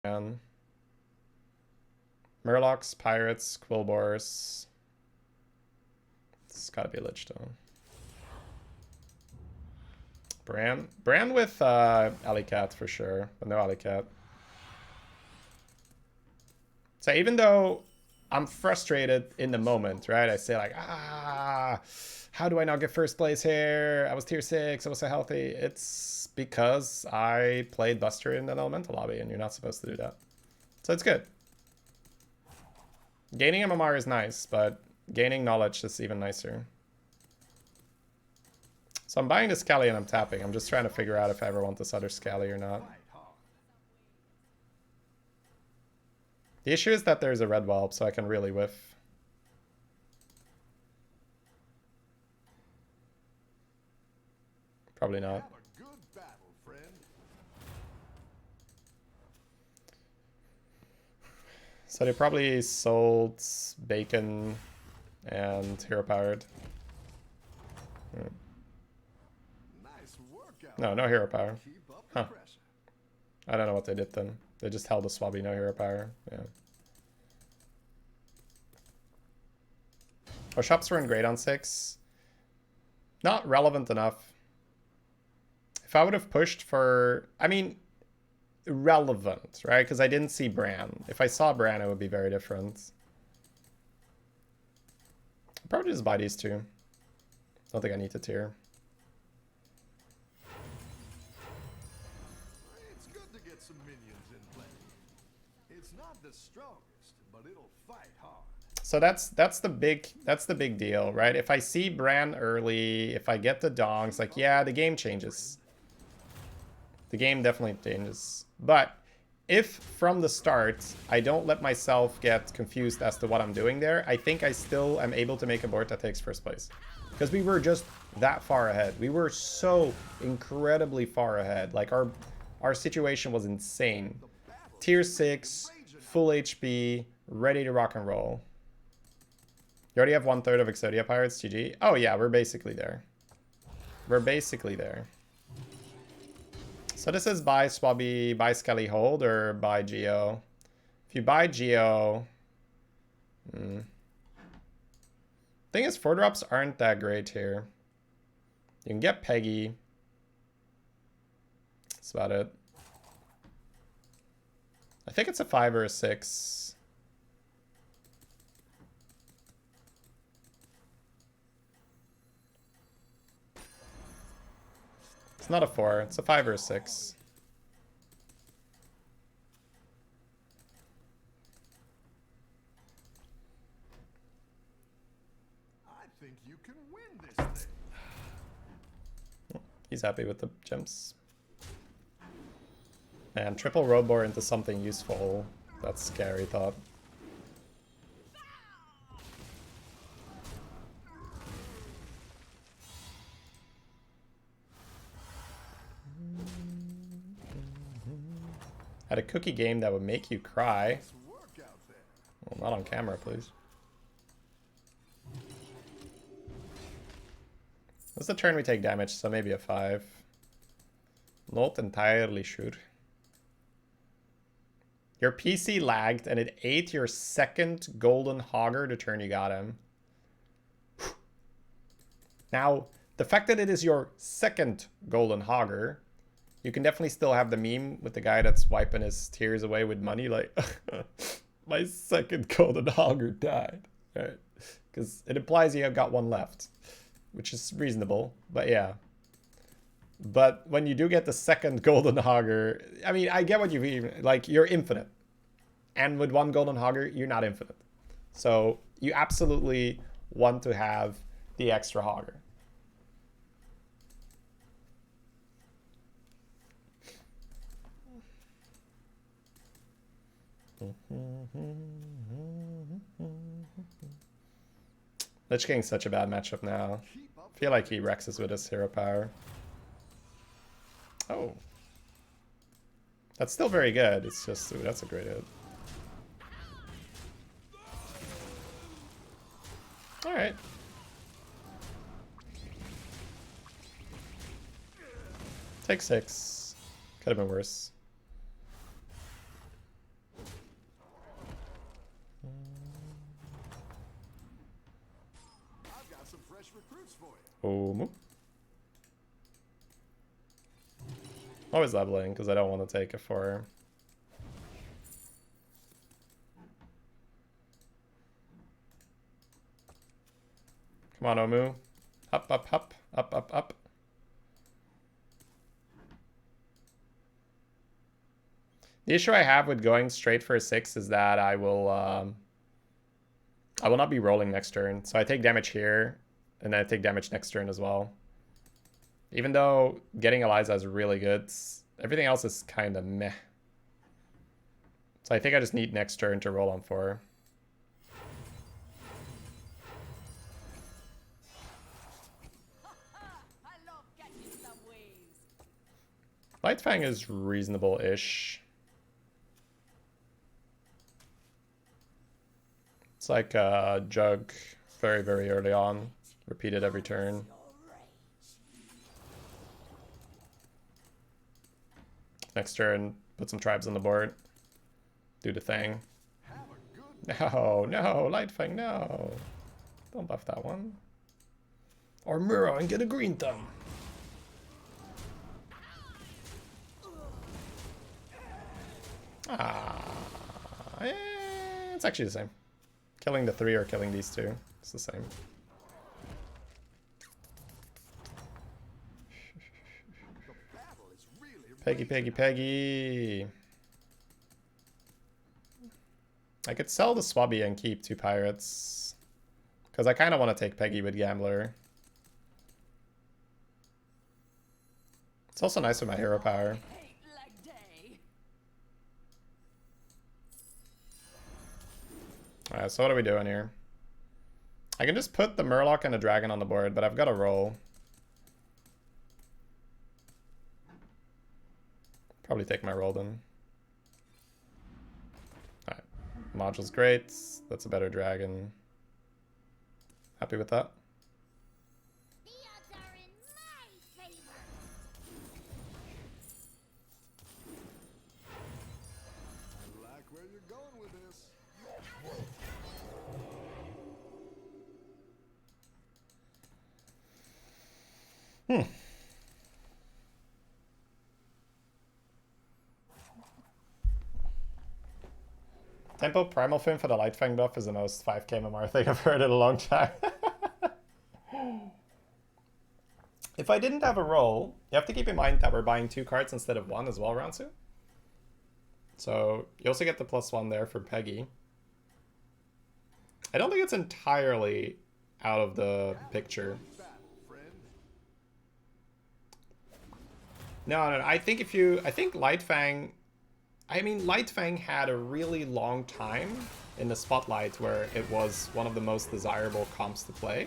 And Murlocs, Pirates, Quillbores. It's gotta be Lich though. Bran with Alley Cat for sure, but no Alley Cat. So even though I'm frustrated in the moment, right? I say like, how do I not get first place here? I was tier 6, I was so healthy. It's because I played Buster in an elemental lobby and you're not supposed to do that. So it's good. Gaining MMR is nice, but gaining knowledge is even nicer. So I'm buying the Scally and I'm tapping. I'm just trying to figure out if I ever want this other Scally or not. The issue is that there's a red whelp, so I can really whiff. Probably not. So they probably sold bacon and hero powered. No, no hero power. Huh. I don't know what they did then. They just held a swabby, no hero power. Yeah. Our shops weren't great on 6. Not relevant enough. If I would have pushed for... I mean, relevant, right? Because I didn't see Bran. If I saw Bran, it would be very different. I'll probably just buy these two. Don't think I need to tier. It's good to get some minions in play. It's not the strongest, but it'll fight hard. So that's the big deal, right? If I see Bran early, if I get the dongs, like yeah, the game changes. The game definitely changes. But if from the start I don't let myself get confused as to what I'm doing there, I think I still am able to make a board that takes first place. Because we were just that far ahead. We were so incredibly far ahead. Like our situation was insane. Tier 6, full HP, ready to rock and roll. You already have 1/3 of Exodia Pirates, GG. Oh yeah, we're basically there. We're basically there. So this is buy Swabby, buy Skelly hold, or buy Geo. If you buy Geo... Thing is, 4-drops aren't that great here. You can get Peggy. That's about it. I think it's a 5 or a 6. It's not a 4. It's a 5 or a 6. I think you can win this thing. He's happy with the gems. And triple Roadbore into something useful. That's a scary thought. Had a cookie game that would make you cry. Well, not on camera, please. This is the turn we take damage, so maybe a 5. Not entirely sure. Your PC lagged and it ate your second golden hogger the turn you got him. Now, the fact that it is your second golden hogger, you can definitely still have the meme with the guy that's wiping his tears away with money, like, my second golden hogger died, right? Because it implies you have got one left, which is reasonable, but yeah. But when you do get the second golden hogger, I mean, I get what you mean, like, you're infinite. And with one golden hogger, you're not infinite. So you absolutely want to have the extra hogger. Lich King's such a bad matchup now. I feel like he Rexes with his hero power. Oh. That's still very good. It's just, ooh, that's a great hit. Alright. Take 6. Could have been worse. fresh recruits for you. Oh. Always leveling because I don't want to take it for. Come on, Omu. Up, up, up, up, up, up. The issue I have with going straight for a 6 is that I will not be rolling next turn. So I take damage here, and then I take damage next turn as well. Even though getting Eliza is really good, everything else is kind of meh. So I think I just need next turn to roll on 4. Light Fang is reasonable-ish. It's like a Jug very, very early on. Repeated every turn. Next turn, put some tribes on the board. Do the thing. No, no, Light Fang, no. Don't buff that one. Or Muro and get a green thumb. It's actually the same. Killing the 3 or killing these 2. It's the same. Peggy, Peggy, Peggy. I could sell the Swabby and keep 2 pirates. Because I kind of want to take Peggy with Gambler. It's also nice with my hero power. Alright, so what are we doing here? I can just put the Murloc and the Dragon on the board, but I've got to roll. Probably take my roll then. Alright. Module's great. That's a better dragon. Happy with that. The odds are in my favor. I like where you're going with this. Tempo Primal Fin for the Light Fang buff is the most 5k MMR thing I've heard in a long time. If I didn't have a roll, you have to keep in mind that we're buying 2 cards instead of 1 as well, Ransu. So you also get the +1 there for Peggy. I don't think it's entirely out of the picture. No, I think I think Light Fang had a really long time in the spotlight where it was one of the most desirable comps to play.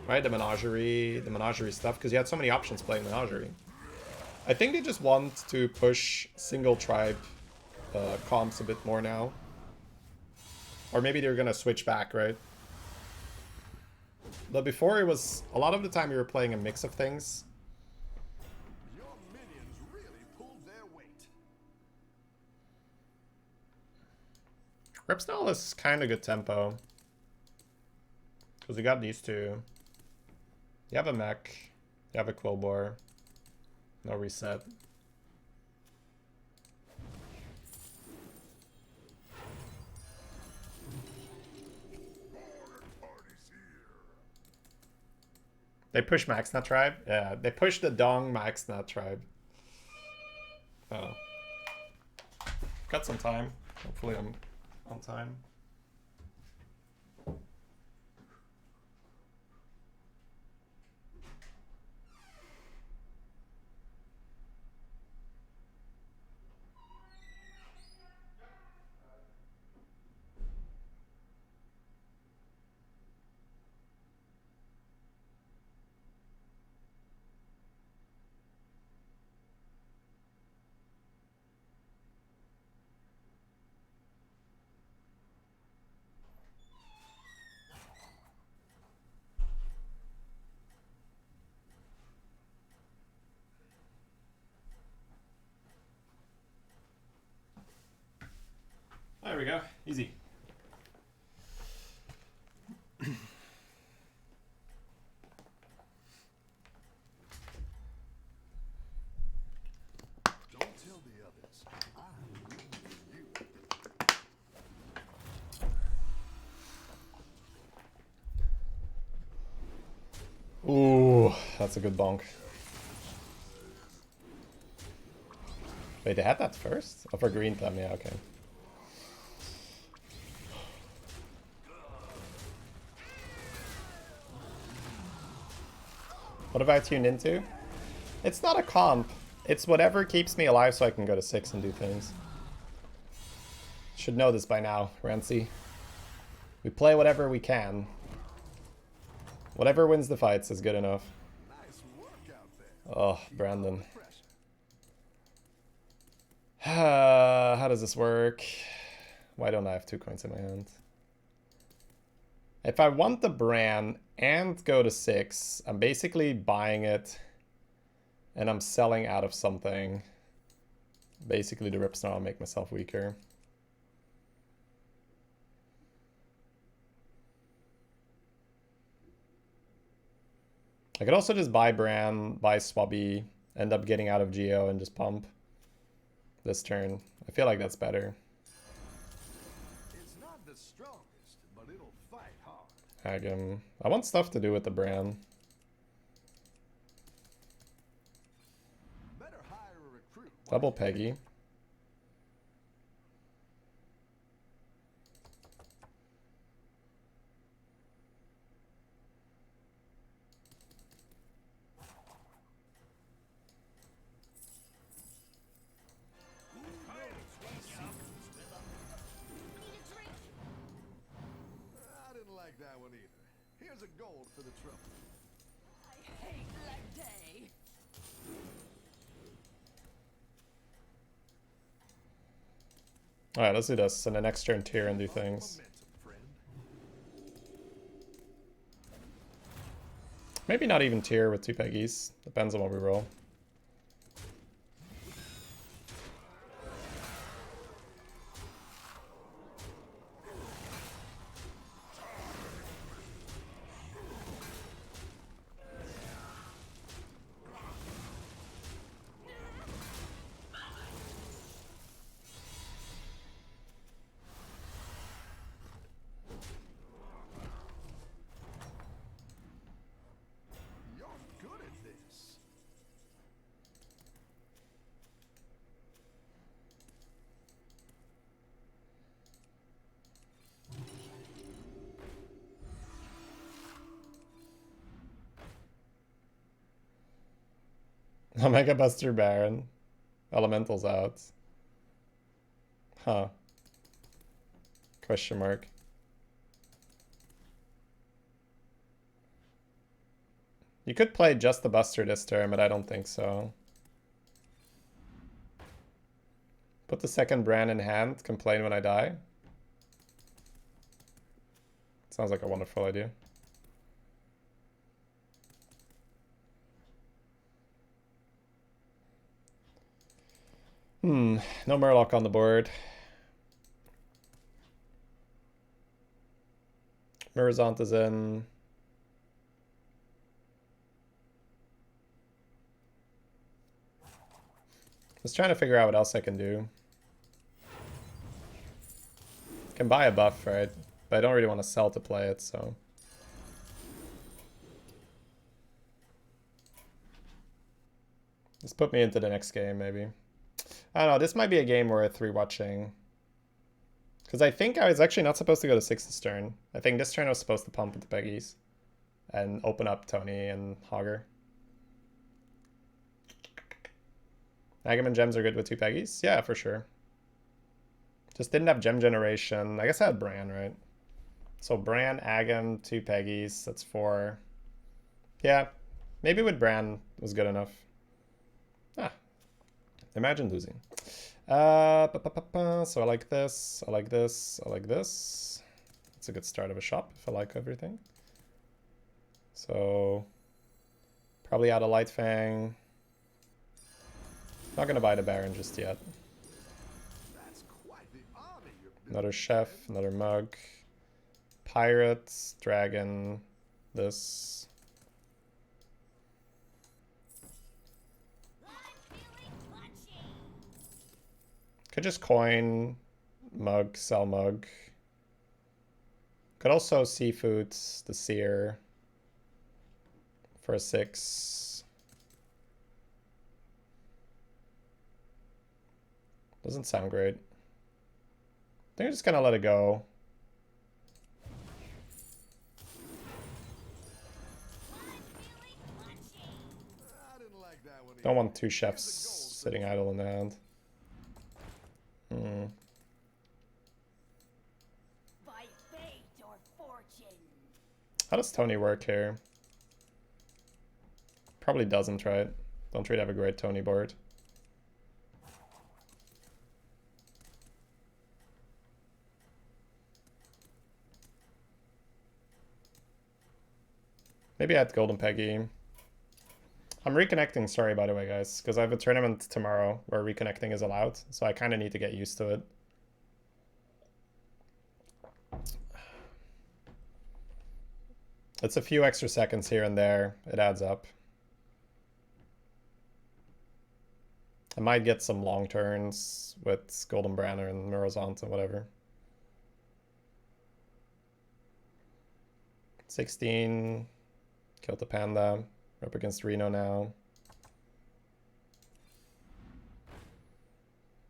Right, the menagerie stuff, because you had so many options playing menagerie. I think they just want to push single tribe comps a bit more now. Or maybe they're gonna switch back, right? But before it was, a lot of the time you were playing a mix of things. Your minions really pulled their weight. Ripsnell is kind of good tempo. Because we got these 2. You have a mech. You have a Quillbore. No reset. They push Maxnut Tribe? Yeah, they push the Dong Maxnut Tribe. Oh. Got some time. Hopefully I'm on time. There we go. Easy. That's a good bonk. Wait, they had that first? Oh, for green thumb, yeah, okay. What have I tuned into? It's not a comp. It's whatever keeps me alive so I can go to 6 and do things. Should know this by now, Rancy. We play whatever we can. Whatever wins the fights is good enough. Nice work out there. Oh, Brandon. Pressure. How does this work? Why don't I have 2 coins in my hand? If I want the Bran and go to 6, I'm basically buying it and I'm selling out of something. Basically the Rip Snarl make myself weaker. I could also just buy Bran, buy Swabby, end up getting out of Geo and just pump this turn. I feel like that's better. It's not the strongest, but it'll fight hard. Agam. I want stuff to do with the Bran. Better hire a recruit. Double Peggy. Need a drink? I didn't like that one either. Here's a gold for the trouble. I hate leg day. Alright, let's do this. And the next turn tier and do things. Momentum, friend. Maybe not even tier with 2 Peggies. Depends on what we roll. You're good at this. Omega Buster Baron. Elemental's out. Huh. Question mark. You could play just the Buster this turn, but I don't think so. Put the second Bran in hand, complain when I die. Sounds like a wonderful idea. No Murloc on the board. Murozont is in. Just trying to figure out what else I can do. Can buy a buff, right? But I don't really want to sell to play it, so. Just put me into the next game, maybe. I don't know, this might be a game worth rewatching. Because I think I was actually not supposed to go to 6 this turn. I think this turn I was supposed to pump with the Peggies. And open up Tony and Hogger. Agam and Gems are good with 2 Peggies? Yeah, for sure. Just didn't have Gem Generation. I guess I had Bran, right? So Bran, Agam, 2 Peggies. That's 4. Yeah, maybe with Bran was good enough. Imagine losing. So I like this, I like this, I like this. It's a good start of a shop if I like everything. So probably out of Light Fang. Not gonna buy the Baron just yet. That's quite the army you're building. Another Chef, another Mug. Pirates, Dragon, this. I'm feeling punchy. Could just coin, Mug, sell Mug. Could also Seafoods, the Seer. for a 6. Doesn't sound great. I think I'm just gonna let it go. I didn't like that one. Don't want either. 2 chefs Here's a goal, sitting idle in the hand. By fate or fortune. How does Tony work here? Probably doesn't, right? Don't really have a great Tony board. Maybe add Golden Peggy. I'm reconnecting, sorry by the way guys, because I have a tournament tomorrow where reconnecting is allowed, so I kind of need to get used to it. It's a few extra seconds here and there, it adds up. I might get some long turns with Golden Branner and Murozant and whatever. 16, killed the Panda. We're up against Reno now.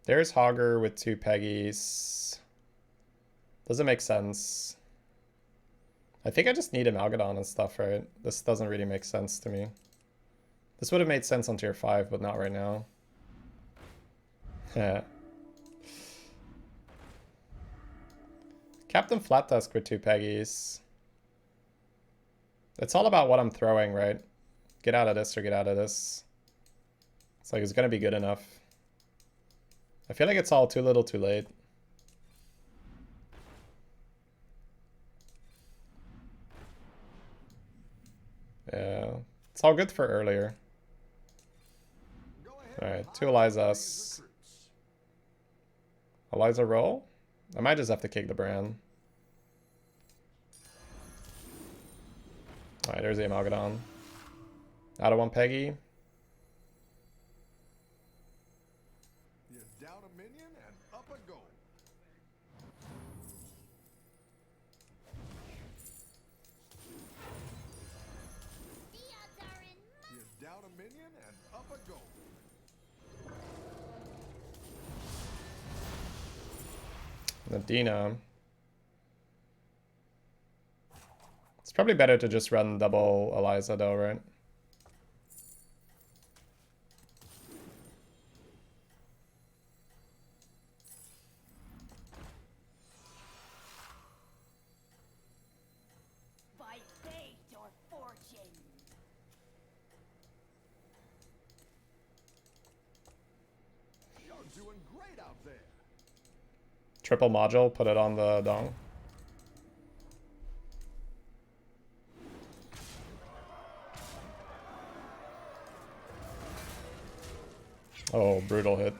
There's Hogger with 2 Peggies. Doesn't make sense. I think I just need Amalgadon and stuff, right? This doesn't really make sense to me. This would have made sense on tier 5, but not right now. Captain Flat Tusk with 2 Peggies. It's all about what I'm throwing, right? Get out of this or get out of this. It's like it's gonna be good enough. I feel like it's all too little too late. Yeah, it's all good for earlier. Alright, 2 Elizas. Eliza roll? I might just have to kick the Bran. Alright, there's the Amalgadon. Out of 1 Peggy. You're down a minion and up a goal. The odds are in my You're down a minion and up a goal. Nadina. It's probably better to just run double Eliza though, right? By fate or fortune. You're doing great out there. Triple module, put it on the dong. Oh, brutal hit.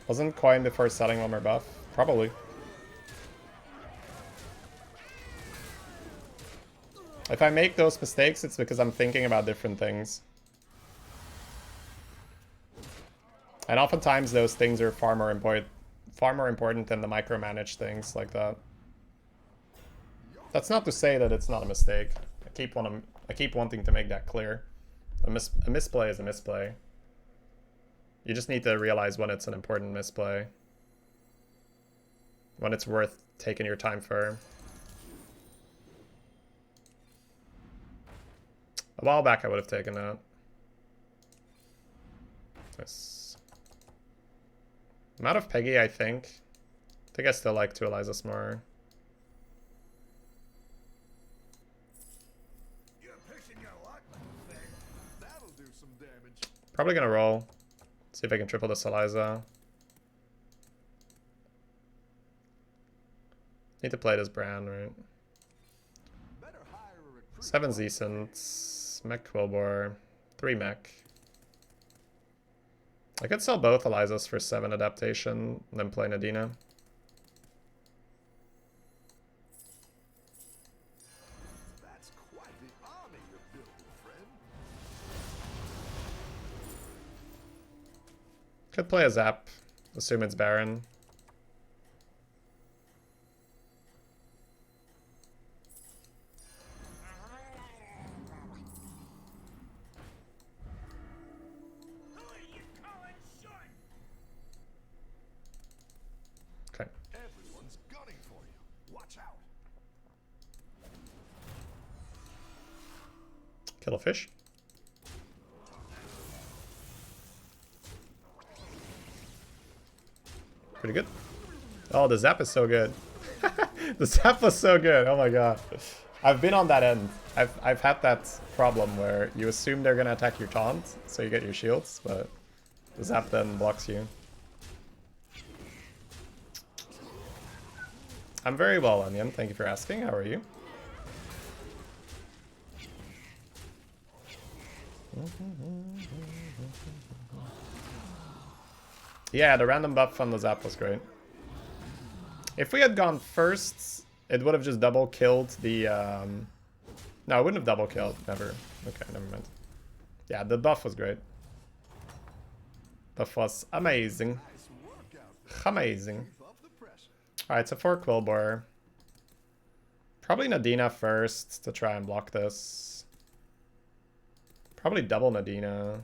Wasn't Coin before setting one more buff? Probably. If I make those mistakes, it's because I'm thinking about different things. And oftentimes those things are far more important than the micromanage things like that. That's not to say that it's not a mistake. I keep wanting to make that clear. A misplay is a misplay. You just need to realize when it's an important misplay. When it's worth taking your time for. A while back I would have taken that. Nice. I'm out of Peggy, I think. I think I still like 2 Elizas more. You're pushing your luck, my friend. That'll do some damage. Probably gonna roll. See if I can triple this Eliza. Need to play this Bran, right? Better hire a recruit. 7's decent. Mech Quilboar. 3 mech. I could sell both Elizas for 7 adaptation, and then play Nadina. That's quite the army you're building, friend. Could play a Zap. Assume it's Baron. Kill a fish. Pretty good. Oh, the zap is so good. The zap was so good. Oh my god. I've been on that end. I've had that problem where you assume they're gonna attack your taunt, so you get your shields, but the zap then blocks you. I'm very well, Onion. Thank you for asking. How are you? Yeah, the random buff on the zap was great. If we had gone first, it would have just double killed the... No, it wouldn't have double killed. Never. Okay, never mind. Yeah, the buff was great. Buff was amazing. Amazing. Alright, so for Quillbore. Probably Nadina first to try and block this. Probably double Nadina.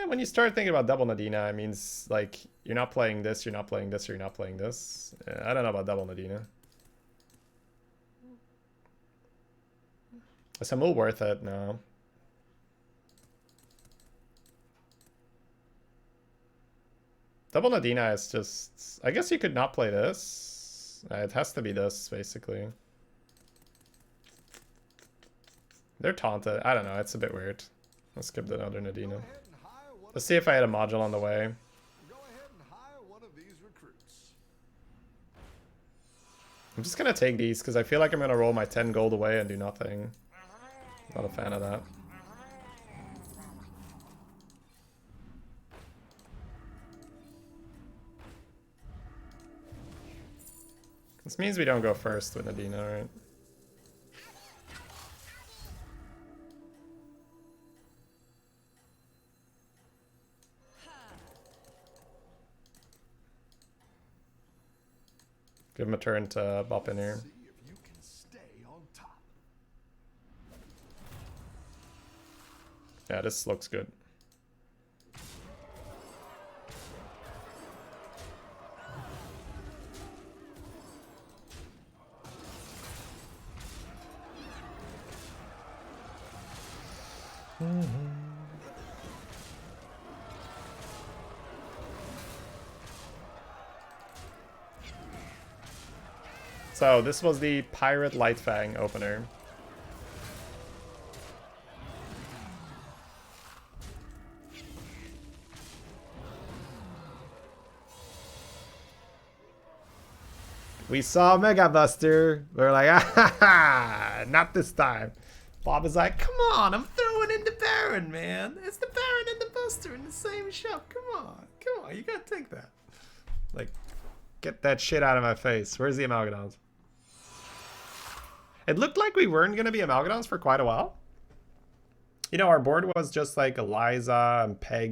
When you start thinking about double Nadina, it means like you're not playing this, you're not playing this, or you're not playing this. I don't know about double Nadina. Is Hamul worth it? No. Double Nadina is just... I guess you could not play this. It has to be this, basically. They're taunted. I don't know. It's a bit weird. Let's skip the other Nadina. Let's see if I had a module on the way. Go ahead and hire one of these recruits. I'm just gonna take these because I feel like I'm gonna roll my 10 gold away and do nothing. Not a fan of that. This means we don't go first with Nadina, right? Give him a turn to bop in here. See if you can stay on top. Yeah, this looks good. So this was the Pirate Lightfang opener. We saw Mega Buster. We were like, ah, not this time. Bob is like, come on, I'm throwing in the Baron, man. It's the Baron and the Buster in the same shop. Come on, you gotta take that. Like, get that shit out of my face. Where's the Amalgadons? It looked like we weren't gonna be Amalgadons for quite a while. You know, our board was just like Eliza and Peg